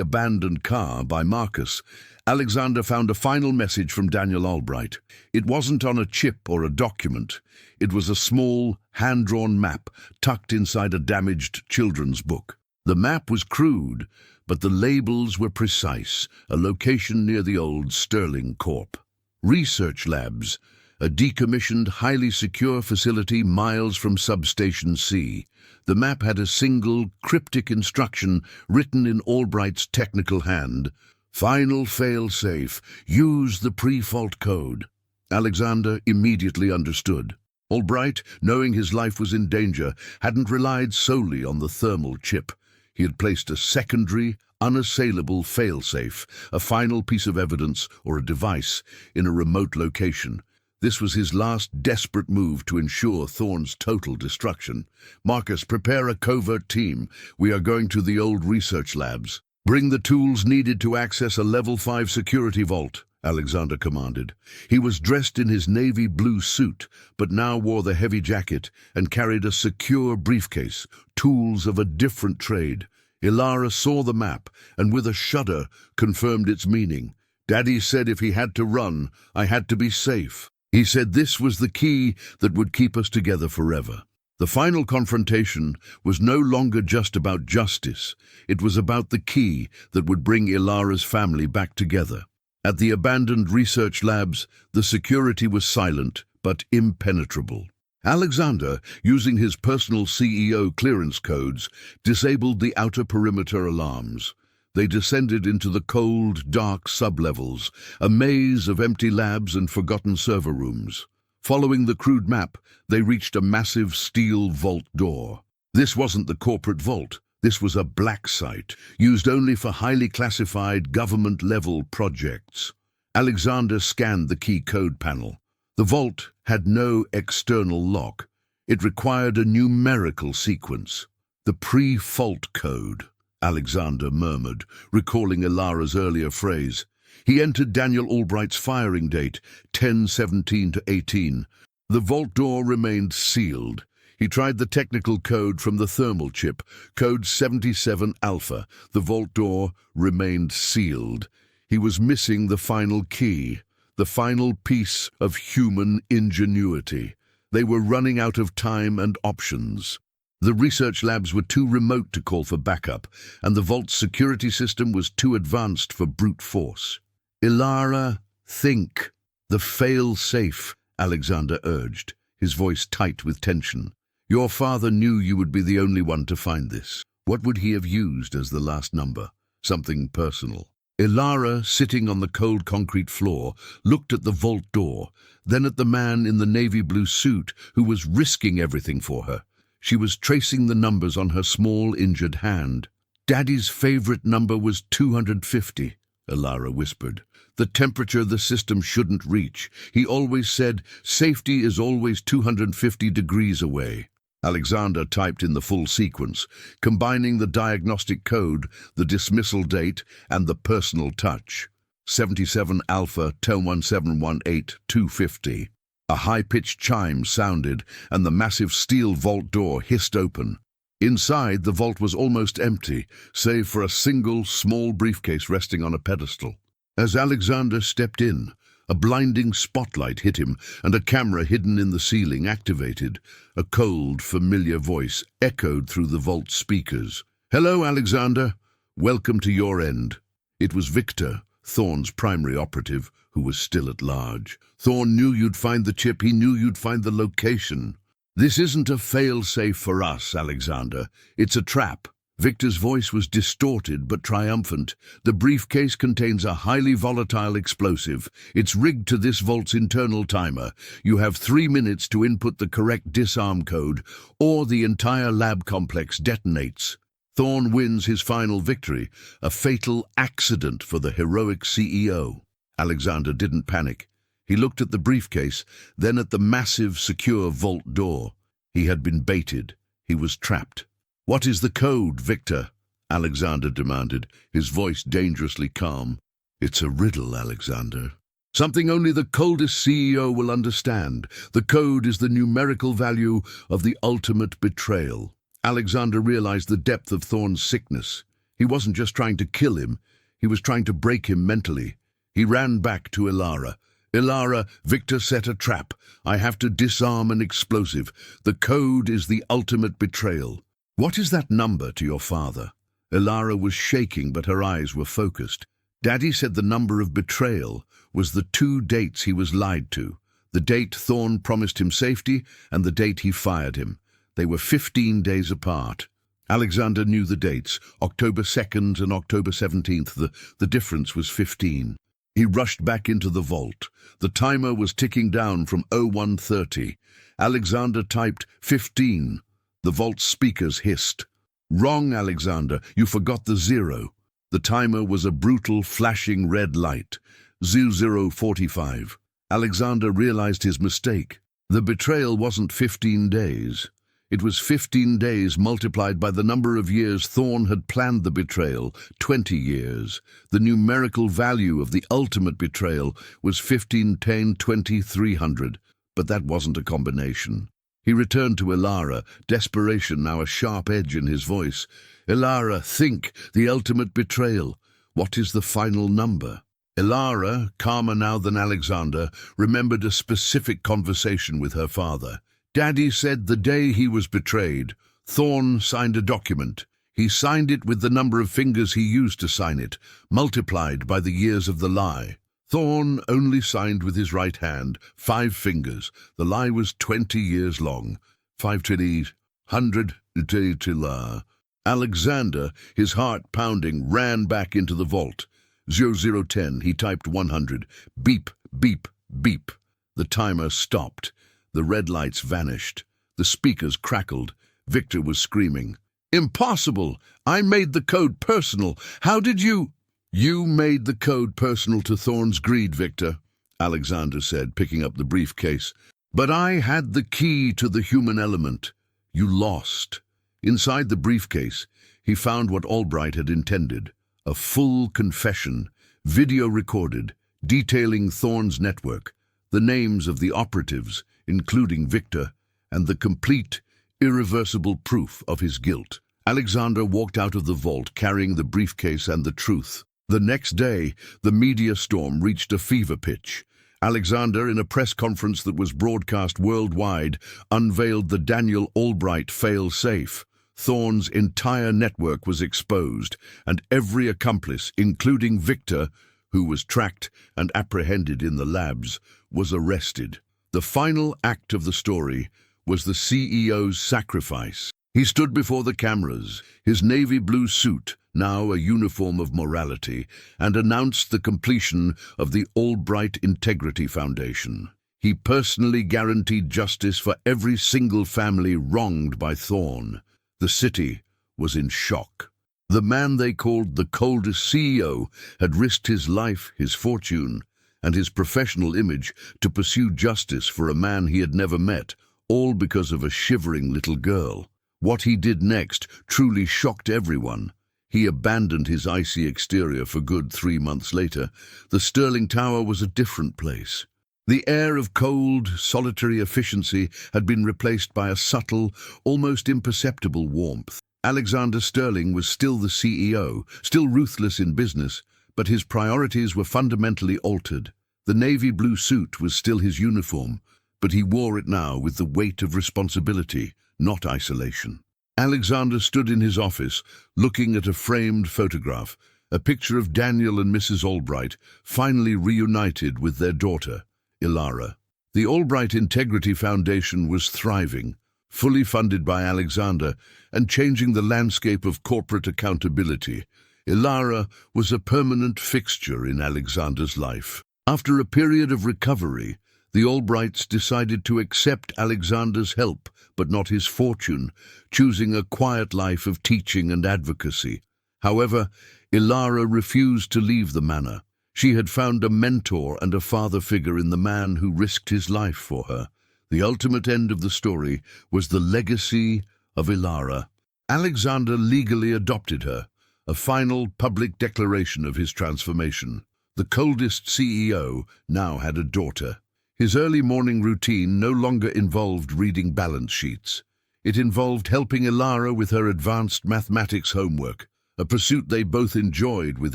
A: abandoned car by Marcus, Alexander found a final message from Daniel Albright. It wasn't on a chip or a document. It was a small, hand-drawn map tucked inside a damaged children's book. The map was crude, but the labels were precise, a location near the old Sterling Corp. Research labs, a decommissioned, highly secure facility miles from Substation C. The map had a single, cryptic instruction written in Albright's technical hand. Final fail-safe. Use the pre-fault code. Alexander immediately understood. Albright, knowing his life was in danger, hadn't relied solely on the thermal chip. He had placed a secondary, unassailable fail-safe, a final piece of evidence or a device, in a remote location. This was his last desperate move to ensure Thorne's total destruction. Marcus, prepare a covert team. We are going to the old research labs. Bring the tools needed to access a level 5 security vault, Alexander commanded. He was dressed in his navy blue suit, but now wore the heavy jacket and carried a secure briefcase, tools of a different trade. Ilara saw the map and with a shudder confirmed its meaning. Daddy said if he had to run, I had to be safe. He said this was the key that would keep us together forever. The final confrontation was no longer just about justice. It was about the key that would bring Ilara's family back together. At the abandoned research labs, the security was silent but impenetrable. Alexander, using his personal CEO clearance codes, disabled the outer perimeter alarms. They descended into the cold, dark sublevels, a maze of empty labs and forgotten server rooms. Following the crude map, they reached a massive steel vault door. This wasn't the corporate vault. This was a black site, used only for highly classified government-level projects. Alexander scanned the key code panel. The vault had no external lock. It required a numerical sequence. The pre-fault code, Alexander murmured, recalling Ilara's earlier phrase. He entered Daniel Albright's firing date, 10/17/18. The vault door remained sealed. He tried the technical code from the thermal chip, code 77 Alpha. The vault door remained sealed. He was missing the final key, the final piece of human ingenuity. They were running out of time and options. The research labs were too remote to call for backup, and the vault's security system was too advanced for brute force. Ilara, think. The fail-safe, Alexander urged, his voice tight with tension. Your father knew you would be the only one to find this. What would he have used as the last number? Something personal. Ilara, sitting on the cold concrete floor, looked at the vault door, then at the man in the navy blue suit who was risking everything for her. She was tracing the numbers on her small, injured hand. Daddy's favorite number was 250, Ilara whispered. The temperature the system shouldn't reach. He always said, safety is always 250 degrees away. Alexander typed in the full sequence, combining the diagnostic code, the dismissal date, and the personal touch. 77 Alpha 101718 250. A high-pitched chime sounded, and the massive steel vault door hissed open. Inside, the vault was almost empty, save for a single, small briefcase resting on a pedestal. As Alexander stepped in, a blinding spotlight hit him, and a camera hidden in the ceiling activated. A cold, familiar voice echoed through the vault speakers. "Hello, Alexander. Welcome to your end." It was Victor, Thorne's primary operative, who was still at large. "Thorne knew you'd find the chip. He knew you'd find the location. This isn't a fail-safe for us, Alexander. It's a trap." Victor's voice was distorted but triumphant. "The briefcase contains a highly volatile explosive. It's rigged to this vault's internal timer. You have 3 minutes to input the correct disarm code, or the entire lab complex detonates." Thorne wins his final victory, a fatal accident for the heroic CEO. Alexander didn't panic. He looked at the briefcase, then at the massive, secure vault door. He had been baited. He was trapped. "What is the code, Victor?" Alexander demanded, his voice dangerously calm. "It's a riddle, Alexander. Something only the coldest CEO will understand. The code is the numerical value of the ultimate betrayal." Alexander realized the depth of Thorn's sickness. He wasn't just trying to kill him, he was trying to break him mentally. He ran back to Ilara. "Ilara, Victor set a trap. I have to disarm an explosive. The code is the ultimate betrayal." "What is that number to your father?" Ilara was shaking, but her eyes were focused. "Daddy said the number of betrayal was the 2 dates he was lied to. The date Thorn promised him safety and the date he fired him. They were 15 days apart." Alexander knew the dates, October 2nd and October 17th. The difference was 15. He rushed back into the vault. The timer was ticking down from 01:30. Alexander typed 15. The vault speakers hissed. "Wrong, Alexander. You forgot the 0. The timer was a brutal, flashing red light. 00:45. Alexander realized his mistake. The betrayal wasn't 15 days. It was 15 days multiplied by the number of years Thorn had planned the betrayal, 20 years. The numerical value of the ultimate betrayal was 15, 10, 20, 300. But that wasn't a combination. He returned to Ilara, desperation now a sharp edge in his voice. "Ilara, think, the ultimate betrayal. What is the final number?" Ilara, calmer now than Alexander, remembered a specific conversation with her father. "Daddy said the day he was betrayed, Thorn signed a document. He signed it with the number of fingers he used to sign it, multiplied by the years of the lie. Thorn only signed with his right hand, 5 fingers. The lie was 20 years long. 520, 100, Alexander, his heart pounding, ran back into the vault. 0010, he typed 100. Beep, beep, beep. The timer stopped. The red lights vanished. The speakers crackled. Victor was screaming. "Impossible! I made the code personal. How did you—" "You made the code personal to Thorn's greed, Victor," Alexander said, picking up the briefcase. "But I had the key to the human element. You lost." Inside the briefcase, he found what Albright had intended. A full confession, video recorded, detailing Thorn's network, the names of the operatives, including Victor, and the complete, irreversible proof of his guilt. Alexander walked out of the vault carrying the briefcase and the truth. The next day, the media storm reached a fever pitch. Alexander, in a press conference that was broadcast worldwide, unveiled the Daniel Albright fail-safe. Thorn's entire network was exposed, and every accomplice, including Victor, who was tracked and apprehended in the labs, was arrested. The final act of the story was the CEO's sacrifice. He stood before the cameras, his navy blue suit, now a uniform of morality, and announced the completion of the Albright Integrity Foundation. He personally guaranteed justice for every single family wronged by Thorn. The city was in shock. The man they called the coldest CEO had risked his life, his fortune, and his professional image to pursue justice for a man he had never met, all because of a shivering little girl. What he did next truly shocked everyone. He abandoned his icy exterior for good 3 months later. The Sterling Tower was a different place. The air of cold, solitary efficiency had been replaced by a subtle, almost imperceptible warmth. Alexander Sterling was still the CEO, still ruthless in business, but his priorities were fundamentally altered. The navy blue suit was still his uniform, but he wore it now with the weight of responsibility, not isolation. Alexander stood in his office, looking at a framed photograph, a picture of Daniel and Mrs. Albright, finally reunited with their daughter, Ilara. The Albright Integrity Foundation was thriving, fully funded by Alexander, and changing the landscape of corporate accountability. Ilara was a permanent fixture in Alexander's life. After a period of recovery, the Albrights decided to accept Alexander's help, but not his fortune, choosing a quiet life of teaching and advocacy. However, Ilara refused to leave the manor. She had found a mentor and a father figure in the man who risked his life for her. The ultimate end of the story was the legacy of Ilara. Alexander legally adopted her, a final public declaration of his transformation. The coldest CEO now had a daughter. His early morning routine no longer involved reading balance sheets. It involved helping Ilara with her advanced mathematics homework, a pursuit they both enjoyed with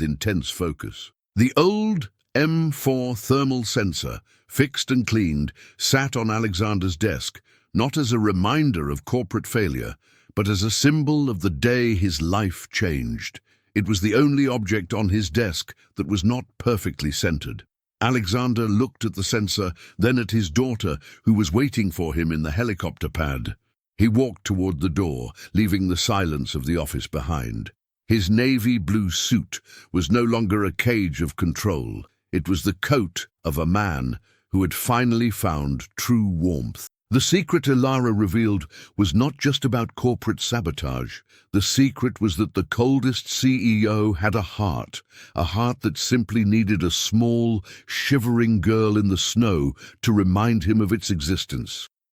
A: intense focus. The old M4 thermal sensor, fixed and cleaned, sat on Alexander's desk, not as a reminder of corporate failure, but as a symbol of the day his life changed. It was the only object on his desk that was not perfectly centered. Alexander looked at the sensor, then at his daughter, who was waiting for him in the helicopter pad. He walked toward the door, leaving the silence of the office behind. His navy blue suit was no longer a cage of control. It was the coat of a man who had finally found true warmth. The secret Ilara revealed was not just about corporate sabotage. The secret was that the coldest CEO had a heart that simply needed a small, shivering girl in the snow to remind him of its existence.